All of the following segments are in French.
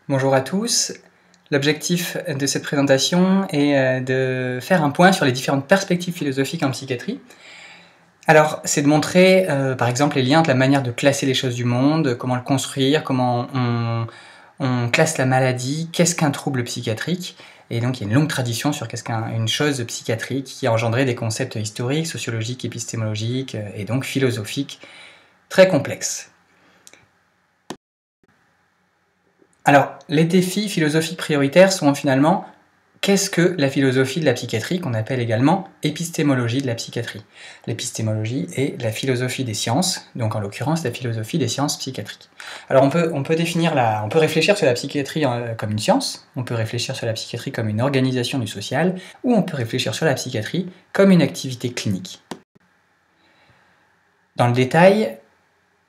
Bonjour à tous. L'objectif de cette présentation est de faire un point sur les différentes perspectives philosophiques en psychiatrie. Alors, c'est de montrer, par exemple, les liens entre la manière de classer les choses du monde, comment le construire, comment on classe la maladie, qu'est-ce qu'un trouble psychiatrique. Et donc, il y a une longue tradition sur qu'est-ce qu'une chose psychiatrique qui a engendré des concepts historiques, sociologiques, épistémologiques et donc philosophiques très complexes. Alors, les défis philosophiques prioritaires sont finalement qu'est-ce que la philosophie de la psychiatrie, qu'on appelle également épistémologie de la psychiatrie. L'épistémologie est la philosophie des sciences, donc en l'occurrence la philosophie des sciences psychiatriques. Alors on peut réfléchir sur la psychiatrie comme une science, on peut réfléchir sur la psychiatrie comme une organisation du social, ou on peut réfléchir sur la psychiatrie comme une activité clinique. Dans le détail,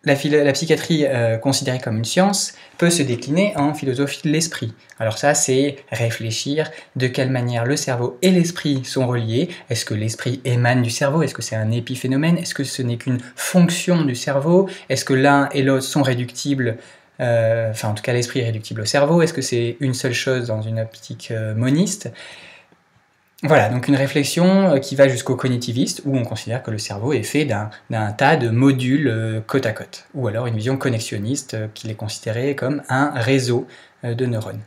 la psychiatrie considérée comme une science peut se décliner en philosophie de l'esprit. Alors ça, c'est réfléchir de quelle manière le cerveau et l'esprit sont reliés. Est-ce que l'esprit émane du cerveau? Est-ce que c'est un épiphénomène? Est-ce que ce n'est qu'une fonction du cerveau? Est-ce que l'un et l'autre sont réductibles? En tout cas, l'esprit est réductible au cerveau. Est-ce que c'est une seule chose dans une optique moniste? Voilà, donc une réflexion qui va jusqu'au cognitiviste, où on considère que le cerveau est fait d'un tas de modules côte à côte, ou alors une vision connexionniste qui est considérée comme un réseau de neurones.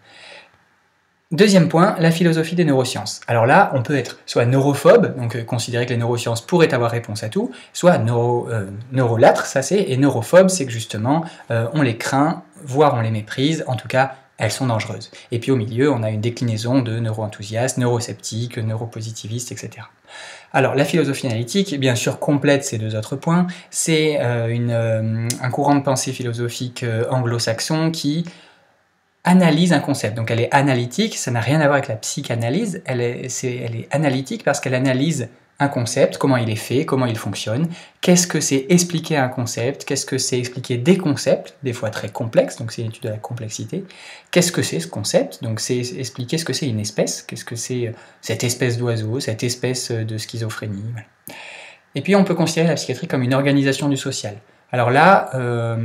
Deuxième point, la philosophie des neurosciences. Alors là, on peut être soit neurophobe, donc considérer que les neurosciences pourraient avoir réponse à tout, soit neurolâtre, ça c'est, et neurophobe, c'est que justement, on les craint, voire on les méprise, en tout cas, elles sont dangereuses. Et puis au milieu, on a une déclinaison de neuro-enthousiastes, neurosceptiques, neuropositivistes, etc. Alors la philosophie analytique, bien sûr, complète ces deux autres points. C'est un courant de pensée philosophique anglo-saxon qui analyse un concept. Donc elle est analytique, ça n'a rien à voir avec la psychanalyse, elle est analytique parce qu'elle analyse un concept, comment il est fait, comment il fonctionne, qu'est-ce que c'est expliquer un concept, qu'est-ce que c'est expliquer des concepts, des fois très complexes, donc c'est une étude de la complexité, qu'est-ce que c'est ce concept, donc c'est expliquer ce que c'est une espèce, qu'est-ce que c'est cette espèce d'oiseau, cette espèce de schizophrénie. Voilà. Et puis on peut considérer la psychiatrie comme une organisation du social. Alors là,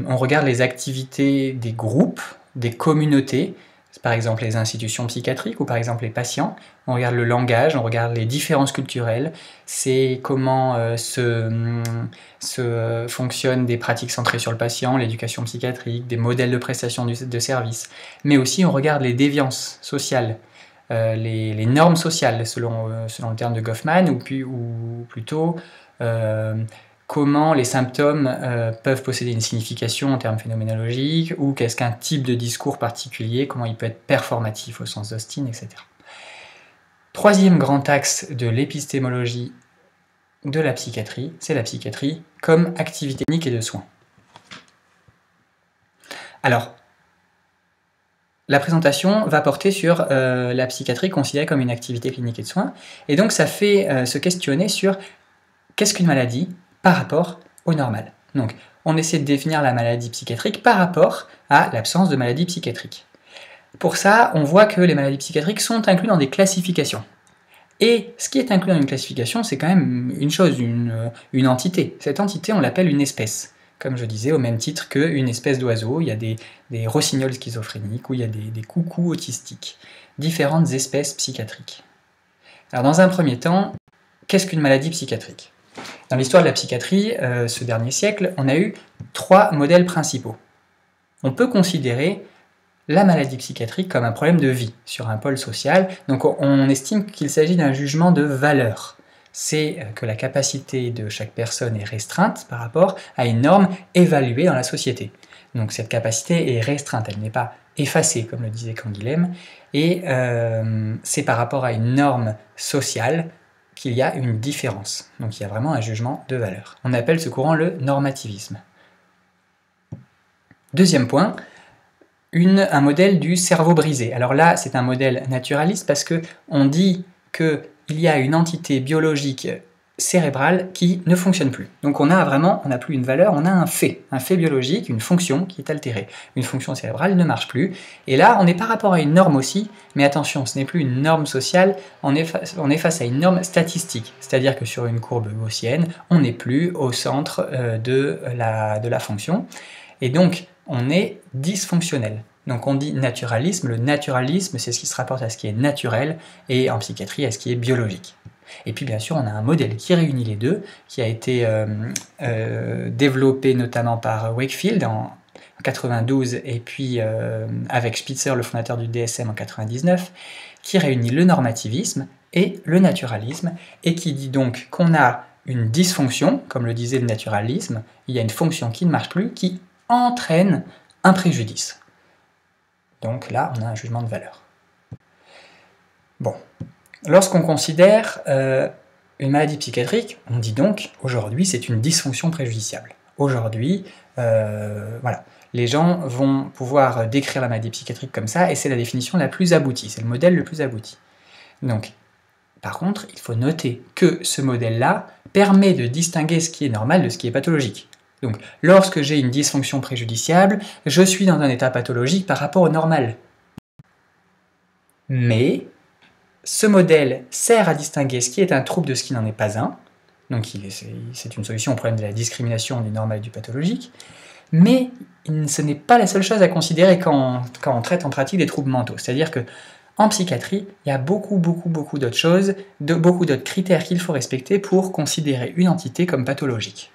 on regarde les activités des groupes, des communautés, par exemple les institutions psychiatriques ou par exemple les patients, on regarde le langage, on regarde les différences culturelles, c'est comment fonctionnent des pratiques centrées sur le patient, l'éducation psychiatrique, des modèles de prestation de services, mais aussi on regarde les déviances sociales, les normes sociales selon le terme de Goffman, ou plutôt comment les symptômes peuvent posséder une signification en termes phénoménologiques, ou qu'est-ce qu'un type de discours particulier, comment il peut être performatif au sens d'Austin, etc. Troisième grand axe de l'épistémologie de la psychiatrie, c'est la psychiatrie comme activité clinique et de soins. Alors, la présentation va porter sur la psychiatrie considérée comme une activité clinique et de soins, et donc ça fait se questionner sur qu'est-ce qu'une maladie par rapport au normal. Donc, on essaie de définir la maladie psychiatrique par rapport à l'absence de maladie psychiatrique. Pour ça, on voit que les maladies psychiatriques sont incluses dans des classifications. Et ce qui est inclus dans une classification, c'est quand même une chose, une entité. Cette entité, on l'appelle une espèce. Comme je disais, au même titre qu'une espèce d'oiseau, il y a des rossignols schizophréniques ou il y a des coucous autistiques. Différentes espèces psychiatriques. Alors dans un premier temps, qu'est-ce qu'une maladie psychiatrique ? Dans l'histoire de la psychiatrie, ce dernier siècle, on a eu 3 modèles principaux. On peut considérer la maladie psychiatrique comme un problème de vie sur un pôle social, donc on estime qu'il s'agit d'un jugement de valeur. C'est que la capacité de chaque personne est restreinte par rapport à une norme évaluée dans la société. Donc cette capacité est restreinte, elle n'est pas effacée, comme le disait Canguilhem, et c'est par rapport à une norme sociale qu'il y a une différence. Donc il y a vraiment un jugement de valeur. On appelle ce courant le normativisme. Deuxième point, un modèle du cerveau brisé. Alors là, c'est un modèle naturaliste parce qu'on dit qu'il y a une entité biologique cérébrale qui ne fonctionne plus. Donc on n'a plus une valeur, on a un fait biologique, une fonction qui est altérée. Une fonction cérébrale ne marche plus. Et là, on est par rapport à une norme aussi, mais attention, ce n'est plus une norme sociale, on est face à une norme statistique. C'est-à-dire que sur une courbe gaussienne, on n'est plus au centre de la fonction. Et donc, on est dysfonctionnel. Donc on dit naturalisme. Le naturalisme, c'est ce qui se rapporte à ce qui est naturel, et en psychiatrie, à ce qui est biologique. Et puis bien sûr, on a un modèle qui réunit les deux, qui a été développé notamment par Wakefield en 92, et puis avec Spitzer, le fondateur du DSM, en 99, qui réunit le normativisme et le naturalisme, et qui dit donc qu'on a une dysfonction, comme le disait le naturalisme, il y a une fonction qui ne marche plus, qui entraîne un préjudice. Donc là, on a un jugement de valeur. Bon, lorsqu'on considère une maladie psychiatrique, on dit donc, aujourd'hui, c'est une dysfonction préjudiciable. Aujourd'hui, voilà, les gens vont pouvoir décrire la maladie psychiatrique comme ça, et c'est la définition la plus aboutie, c'est le modèle le plus abouti. Donc, par contre, il faut noter que ce modèle-là permet de distinguer ce qui est normal de ce qui est pathologique. Donc, lorsque j'ai une dysfonction préjudiciable, je suis dans un état pathologique par rapport au normal. Mais ce modèle sert à distinguer ce qui est un trouble de ce qui n'en est pas un. Donc, c'est une solution au problème de la discrimination du normal et du pathologique. Mais ce n'est pas la seule chose à considérer quand on traite en pratique des troubles mentaux. C'est-à-dire que en psychiatrie, il y a beaucoup d'autres choses, beaucoup d'autres critères qu'il faut respecter pour considérer une entité comme pathologique.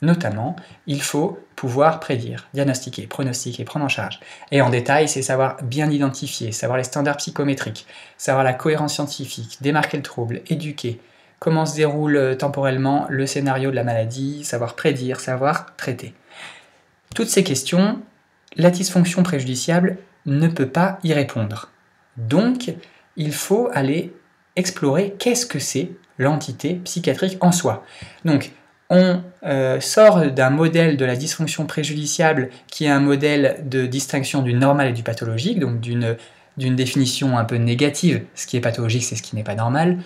Notamment, il faut pouvoir prédire, diagnostiquer, pronostiquer, prendre en charge. Et en détail, c'est savoir bien identifier, savoir les standards psychométriques, savoir la cohérence scientifique, démarquer le trouble, éduquer, comment se déroule temporellement le scénario de la maladie, savoir prédire, savoir traiter. Toutes ces questions, la dysfonction préjudiciable ne peut pas y répondre. Donc, il faut aller explorer qu'est-ce que c'est l'entité psychiatrique en soi. Donc, on sort d'un modèle de la dysfonction préjudiciable qui est un modèle de distinction du normal et du pathologique, donc d'une définition un peu négative, ce qui est pathologique c'est ce qui n'est pas normal,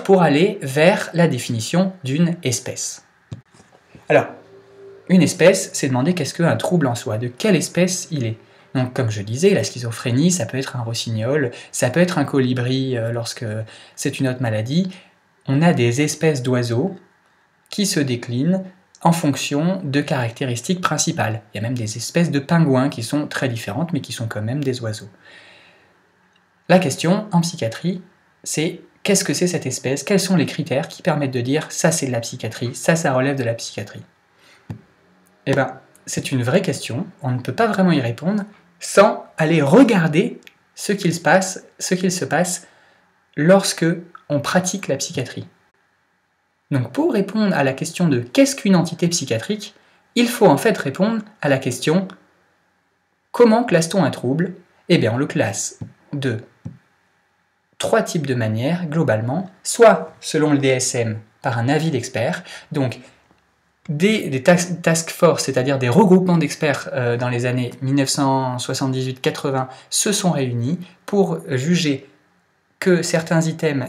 pour aller vers la définition d'une espèce. Alors, une espèce, c'est demander qu'est-ce qu'un trouble en soi, de quelle espèce il est. Donc, comme je disais, la schizophrénie, ça peut être un rossignol, ça peut être un colibri lorsque c'est une autre maladie. On a des espèces d'oiseaux qui se déclinent en fonction de caractéristiques principales. Il y a même des espèces de pingouins qui sont très différentes, mais qui sont quand même des oiseaux. La question, en psychiatrie, c'est qu'est-ce que c'est cette espèce? Quels sont les critères qui permettent de dire ça c'est de la psychiatrie, ça relève de la psychiatrie? Eh bien, c'est une vraie question, on ne peut pas vraiment y répondre sans aller regarder ce qu'il se passe lorsque on pratique la psychiatrie. Donc pour répondre à la question de qu'est-ce qu'une entité psychiatrique, il faut en fait répondre à la question comment classe-t-on un trouble? Eh bien on le classe de 3 types de manières globalement, soit selon le DSM par un avis d'experts, donc des task force, c'est-à-dire des regroupements d'experts dans les années 1978-80 se sont réunis pour juger que certains items,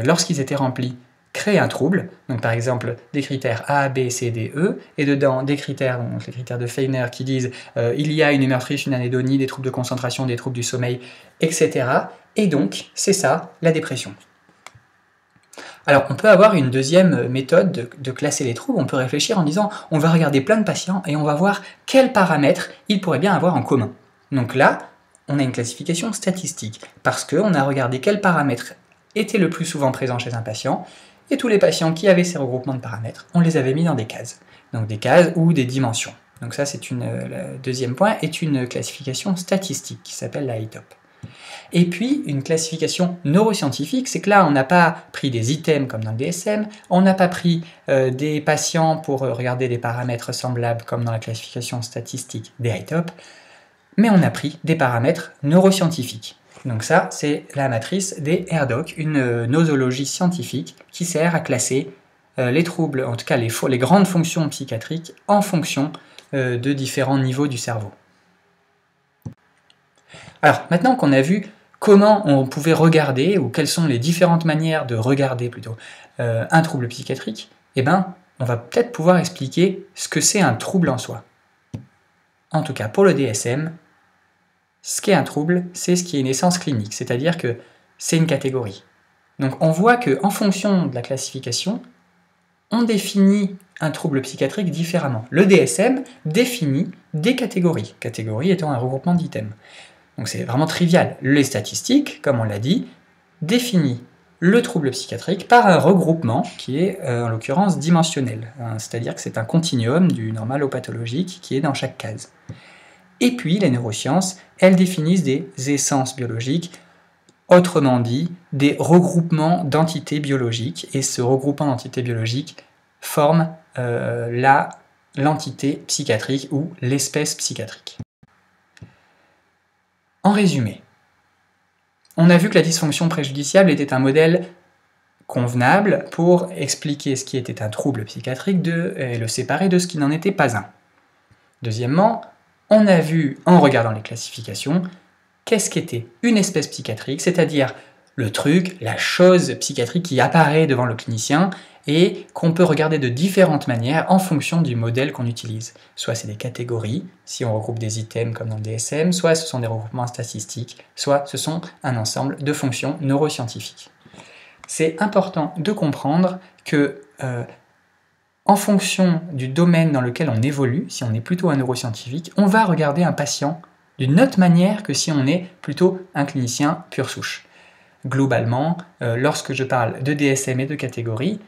lorsqu'ils étaient remplis, créent un trouble, donc par exemple des critères A, B, C, D, E, et dedans des critères, donc les critères de Feiner qui disent il y a une humeur friche, une anédonie, des troubles de concentration, des troubles du sommeil, etc. Et donc, c'est ça, la dépression. Alors, on peut avoir une deuxième méthode de classer les troubles, on peut réfléchir en disant on va regarder plein de patients et on va voir quels paramètres ils pourraient bien avoir en commun. Donc là, on a une classification statistique, parce qu'on a regardé quels paramètres étaient le plus souvent présents chez un patient, et tous les patients qui avaient ces regroupements de paramètres, on les avait mis dans des cases. Donc des cases ou des dimensions. Donc ça, le deuxième point, est une classification statistique qui s'appelle la ITOP. Et puis, une classification neuroscientifique, c'est que là, on n'a pas pris des items comme dans le DSM, on n'a pas pris des patients pour regarder des paramètres semblables comme dans la classification statistique des ITOP, mais on a pris des paramètres neuroscientifiques. Donc ça, c'est la matrice des RDoC, une nosologie scientifique qui sert à classer les troubles, en tout cas les grandes fonctions psychiatriques, en fonction de différents niveaux du cerveau. Alors, maintenant qu'on a vu comment on pouvait regarder, ou quelles sont les différentes manières de regarder plutôt, un trouble psychiatrique, eh ben, on va peut-être pouvoir expliquer ce que c'est un trouble en soi. En tout cas, pour le DSM, ce qu'est un trouble, c'est ce qui est une essence clinique, c'est-à-dire que c'est une catégorie. Donc on voit qu'en fonction de la classification, on définit un trouble psychiatrique différemment. Le DSM définit des catégories, catégories étant un regroupement d'items. Donc c'est vraiment trivial. Les statistiques, comme on l'a dit, définissent le trouble psychiatrique par un regroupement qui est en l'occurrence dimensionnel, c'est-à-dire que c'est un continuum du normal au pathologique qui est dans chaque case. Et puis les neurosciences, elles définissent des essences biologiques, autrement dit, des regroupements d'entités biologiques, et ce regroupement d'entités biologiques forme l'entité psychiatrique ou l'espèce psychiatrique. En résumé, on a vu que la dysfonction préjudiciable était un modèle convenable pour expliquer ce qui était un trouble psychiatrique et le séparer de ce qui n'en était pas un. Deuxièmement, on a vu, en regardant les classifications, qu'est-ce qu'était une espèce psychiatrique, c'est-à-dire le truc, la chose psychiatrique qui apparaît devant le clinicien et qu'on peut regarder de différentes manières en fonction du modèle qu'on utilise. Soit c'est des catégories, si on regroupe des items comme dans le DSM, soit ce sont des regroupements statistiques, soit ce sont un ensemble de fonctions neuroscientifiques. C'est important de comprendre que en fonction du domaine dans lequel on évolue, si on est plutôt un neuroscientifique, on va regarder un patient d'une autre manière que si on est plutôt un clinicien pure souche. Globalement, lorsque je parle de DSM et de catégories,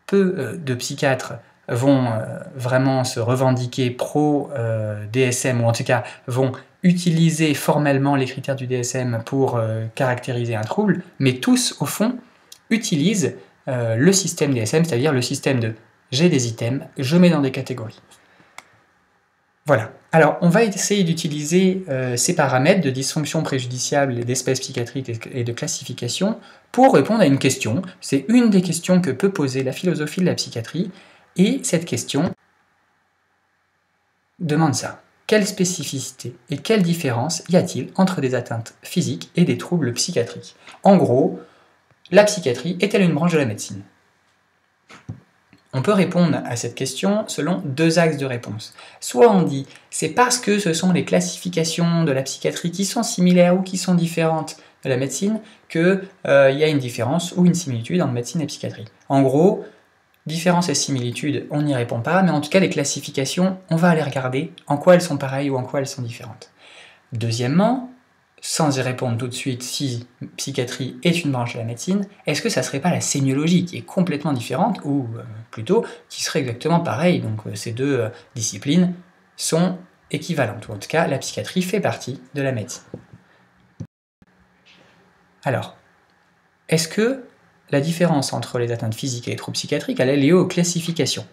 peu de psychiatres vont vraiment se revendiquer pro-DSM, ou en tout cas vont utiliser formellement les critères du DSM pour caractériser un trouble, mais tous, au fond, utilisent le système DSM, c'est-à-dire le système de j'ai des items, je mets dans des catégories. Voilà. Alors, on va essayer d'utiliser ces paramètres de dysfonction préjudiciable d'espèces psychiatriques et de classification pour répondre à une question. C'est une des questions que peut poser la philosophie de la psychiatrie, et cette question demande ça. Quelle spécificité et quelle différence y a-t-il entre des atteintes physiques et des troubles psychiatriques? En gros, la psychiatrie est-elle une branche de la médecine? On peut répondre à cette question selon deux axes de réponse. Soit on dit, c'est parce que ce sont les classifications de la psychiatrie qui sont similaires ou qui sont différentes de la médecine qu'il y a une différence ou une similitude entre médecine et psychiatrie. En gros, différence et similitude, on n'y répond pas, mais en tout cas les classifications, on va aller regarder en quoi elles sont pareilles ou en quoi elles sont différentes. Deuxièmement, sans y répondre tout de suite, si psychiatrie est une branche de la médecine, est-ce que ça ne serait pas la sémiologie qui est complètement différente, ou plutôt qui serait exactement pareille? Donc ces deux disciplines sont équivalentes, ou en tout cas la psychiatrie fait partie de la médecine. Alors, est-ce que la différence entre les atteintes physiques et les troubles psychiatriques, elle est liée aux classifications?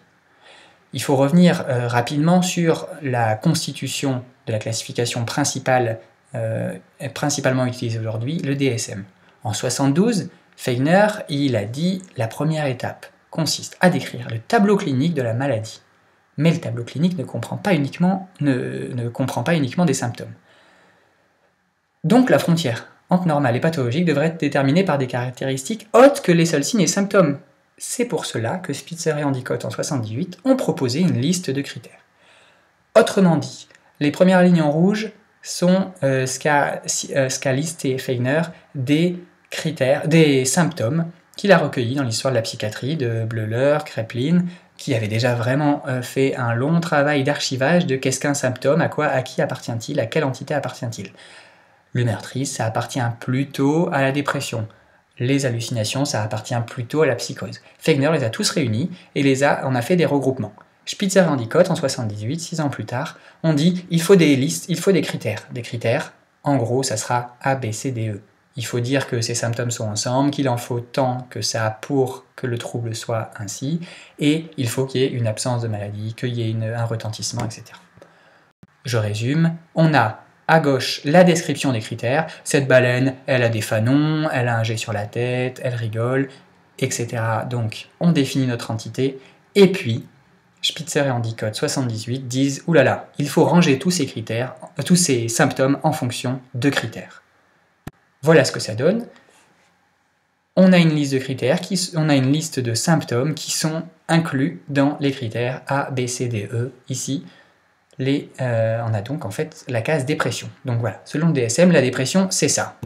Il faut revenir rapidement sur la constitution de la classification principalement utilisée aujourd'hui, le DSM. En 1972, Feigner, il a dit « La première étape consiste à décrire le tableau clinique de la maladie. » Mais le tableau clinique ne comprend pas uniquement des symptômes. Donc la frontière entre normal et pathologique devrait être déterminée par des caractéristiques autres que les seuls signes et symptômes. C'est pour cela que Spitzer et Endicott en 1978 ont proposé une liste de critères. Autrement dit, les premières lignes en rouge sont ce qu'a listé Feigner des symptômes qu'il a recueillis dans l'histoire de la psychiatrie de Bleuler, Kraepelin, qui avait déjà vraiment fait un long travail d'archivage de qu'est-ce qu'un symptôme, à qui appartient-il, à quelle entité appartient-il. Le meurtrier, ça appartient plutôt à la dépression. Les hallucinations, ça appartient plutôt à la psychose. Feigner les a tous réunis et en a fait des regroupements. Spitzer et Endicott, en 1978, 6 ans plus tard, ont dit il faut des listes, il faut des critères. Des critères, en gros, ça sera A, B, C, D, E. Il faut dire que ces symptômes sont ensemble, qu'il en faut tant que ça pour que le trouble soit ainsi, et il faut qu'il y ait une absence de maladie, qu'il y ait un retentissement, etc. Je résume, on a à gauche la description des critères. Cette baleine, elle a des fanons, elle a un jet sur la tête, elle rigole, etc. Donc, on définit notre entité, et puis, Spitzer et Endicott, 78, disent « Oulala, il faut ranger tous ces symptômes en fonction de critères. » Voilà ce que ça donne. On a une liste de critères, on a une liste de symptômes qui sont inclus dans les critères A, B, C, D, E, ici. On a donc en fait la case dépression. Donc voilà, selon le DSM, la dépression, c'est ça.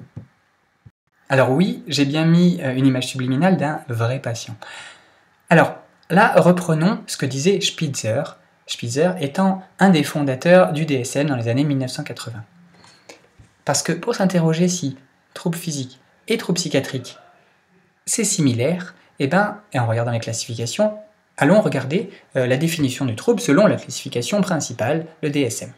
Alors oui, j'ai bien mis une image subliminale d'un vrai patient. Alors, là, reprenons ce que disait Spitzer, Spitzer étant un des fondateurs du DSM dans les années 1980. Parce que pour s'interroger si troubles physiques et troubles psychiatriques, c'est similaire, et en regardant les classifications, allons regarder la définition du trouble selon la classification principale, le DSM.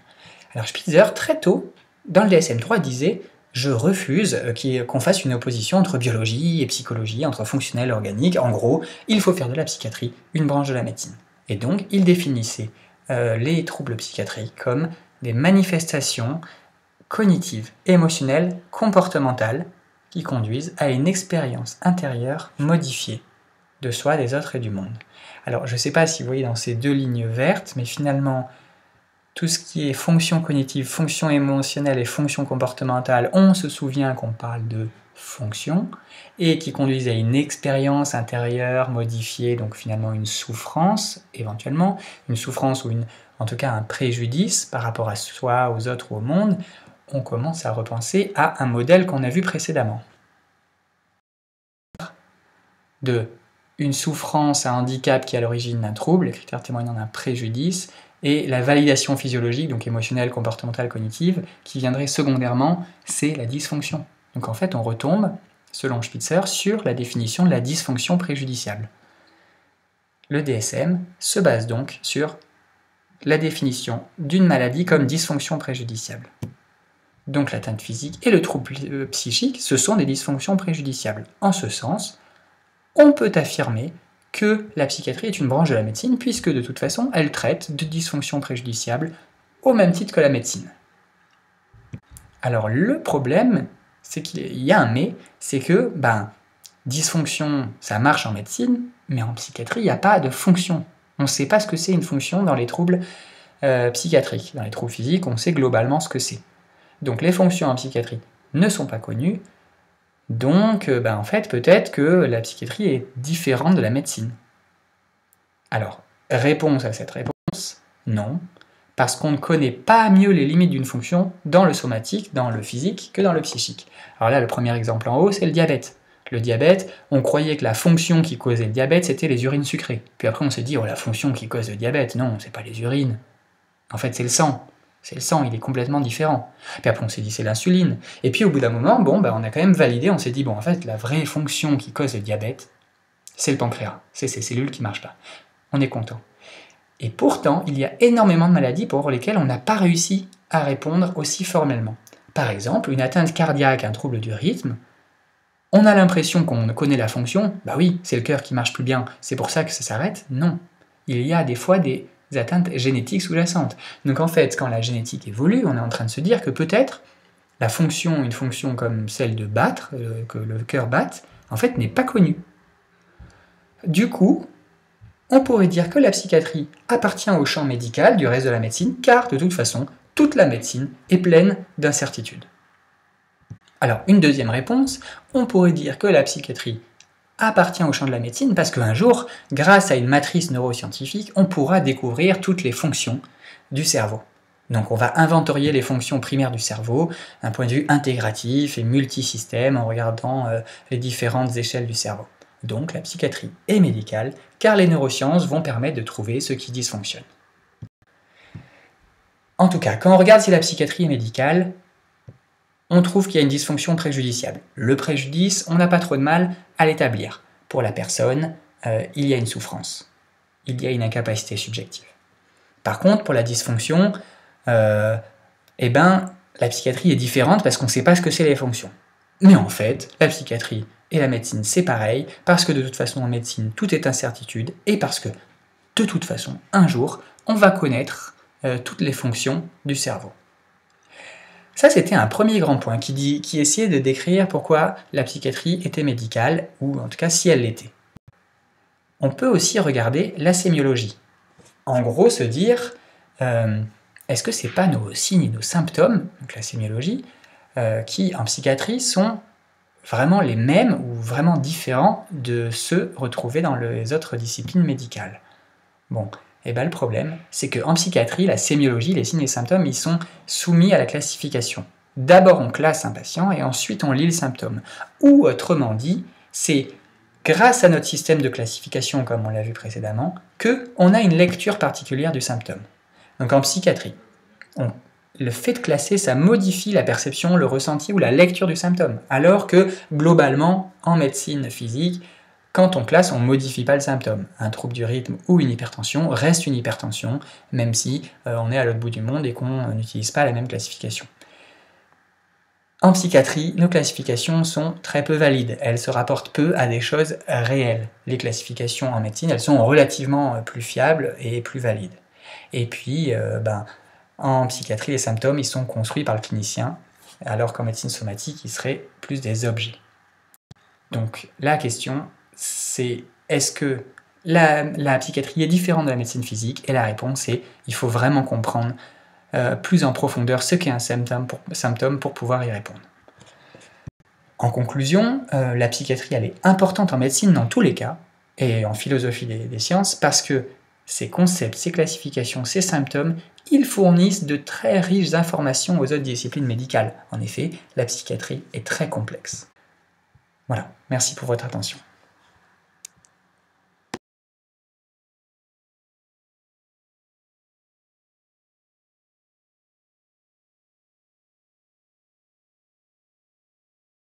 Alors Spitzer, très tôt, dans le DSM-3, disait « Je refuse qu'on fasse une opposition entre biologie et psychologie, entre fonctionnel et organique. En gros, il faut faire de la psychiatrie une branche de la médecine. » Et donc, il définissait les troubles psychiatriques comme des manifestations cognitives, émotionnelles, comportementales qui conduisent à une expérience intérieure modifiée de soi, des autres et du monde. Alors, je ne sais pas si vous voyez dans ces deux lignes vertes, mais finalement, tout ce qui est fonction cognitive, fonction émotionnelle et fonction comportementale, on se souvient qu'on parle de fonction, et qui conduisent à une expérience intérieure modifiée, donc finalement une souffrance, éventuellement, une souffrance ou en tout cas un préjudice par rapport à soi, aux autres ou au monde, on commence à repenser à un modèle qu'on a vu précédemment. De une souffrance, un handicap qui est à l'origine d'un trouble, les critères témoignant d'un préjudice, et la validation physiologique, donc émotionnelle, comportementale, cognitive, qui viendrait secondairement, c'est la dysfonction. Donc en fait, on retombe, selon Spitzer, sur la définition de la dysfonction préjudiciable. Le DSM se base donc sur la définition d'une maladie comme dysfonction préjudiciable. Donc l'atteinte physique et le trouble psychique, ce sont des dysfonctions préjudiciables. En ce sens, on peut affirmer que la psychiatrie est une branche de la médecine, puisque de toute façon, elle traite de dysfonctions préjudiciables au même titre que la médecine. Alors le problème, c'est qu'il y a un mais, c'est que, dysfonction, ça marche en médecine, mais en psychiatrie, il n'y a pas de fonction. On ne sait pas ce que c'est une fonction dans les troubles psychiatriques. Dans les troubles physiques, on sait globalement ce que c'est. Donc les fonctions en psychiatrie ne sont pas connues, donc en fait peut-être que la psychiatrie est différente de la médecine. Alors, réponse à cette réponse, non, parce qu'on ne connaît pas mieux les limites d'une fonction dans le somatique, dans le physique, que dans le psychique. Alors là, le premier exemple en haut, c'est le diabète. Le diabète, on croyait que la fonction qui causait le diabète, c'était les urines sucrées. Puis après on s'est dit, oh la fonction qui cause le diabète, non, c'est pas les urines. En fait c'est le sang. C'est le sang, il est complètement différent. Puis après on s'est dit c'est l'insuline. Et puis au bout d'un moment, on a quand même validé, on s'est dit en fait la vraie fonction qui cause le diabète, c'est le pancréas, c'est ces cellules qui ne marchent pas. On est content. Et pourtant, il y a énormément de maladies pour lesquelles on n'a pas réussi à répondre aussi formellement. Par exemple, une atteinte cardiaque, un trouble du rythme, on a l'impression qu'on connaît la fonction, oui, c'est le cœur qui marche plus bien, c'est pour ça que ça s'arrête. Non. Il y a des fois des atteintes génétiques sous-jacentes. Donc en fait, quand la génétique évolue, on est en train de se dire que peut-être la fonction, une fonction comme celle de battre, que le cœur batte, en fait n'est pas connue. Du coup, on pourrait dire que la psychiatrie appartient au champ médical du reste de la médecine, car de toute façon, toute la médecine est pleine d'incertitudes. Alors, une deuxième réponse, on pourrait dire que la psychiatrie appartient au champ de la médecine parce qu'un jour, grâce à une matrice neuroscientifique, on pourra découvrir toutes les fonctions du cerveau. Donc on va inventorier les fonctions primaires du cerveau d'un point de vue intégratif et multisystème en regardant les différentes échelles du cerveau. Donc la psychiatrie est médicale car les neurosciences vont permettre de trouver ce qui dysfonctionne. En tout cas, quand on regarde si la psychiatrie est médicale, on trouve qu'il y a une dysfonction préjudiciable. Le préjudice, on n'a pas trop de mal à l'établir. Pour la personne, il y a une souffrance. Il y a une incapacité subjective. Par contre, pour la dysfonction, la psychiatrie est différente parce qu'on ne sait pas ce que c'est les fonctions. Mais en fait, la psychiatrie et la médecine, c'est pareil, parce que de toute façon, en médecine, tout est incertitude, et parce que, de toute façon, un jour, on va connaître toutes les fonctions du cerveau. Ça, c'était un premier grand point qui essayait de décrire pourquoi la psychiatrie était médicale, ou en tout cas si elle l'était. On peut aussi regarder la sémiologie. En gros, se dire, est-ce que c'est pas nos signes et nos symptômes, donc la sémiologie, qui en psychiatrie sont vraiment les mêmes ou vraiment différents de ceux retrouvés dans les autres disciplines médicales. Bon. Le problème, c'est qu'en psychiatrie, la sémiologie, les signes et symptômes, ils sont soumis à la classification. D'abord, on classe un patient et ensuite on lit le symptôme. Ou, autrement dit, c'est grâce à notre système de classification, comme on l'a vu précédemment, qu'on a une lecture particulière du symptôme. Donc en psychiatrie, le fait de classer, ça modifie la perception, le ressenti ou la lecture du symptôme, alors que globalement, en médecine physique, quand on classe, on ne modifie pas le symptôme. Un trouble du rythme ou une hypertension reste une hypertension, même si on est à l'autre bout du monde et qu'on n'utilise pas la même classification. En psychiatrie, nos classifications sont très peu valides, elles se rapportent peu à des choses réelles. Les classifications en médecine, elles sont relativement plus fiables et plus valides. Et puis, en psychiatrie, les symptômes, ils sont construits par le clinicien, alors qu'en médecine somatique, ils seraient plus des objets. Donc la question, c'est est-ce que la psychiatrie est différente de la médecine physique? Et la réponse est il faut vraiment comprendre plus en profondeur ce qu'est un symptôme pour pouvoir y répondre. En conclusion, la psychiatrie elle est importante en médecine dans tous les cas, et en philosophie des sciences, parce que ces concepts, ces classifications, ces symptômes, ils fournissent de très riches informations aux autres disciplines médicales. En effet, la psychiatrie est très complexe. Voilà, merci pour votre attention.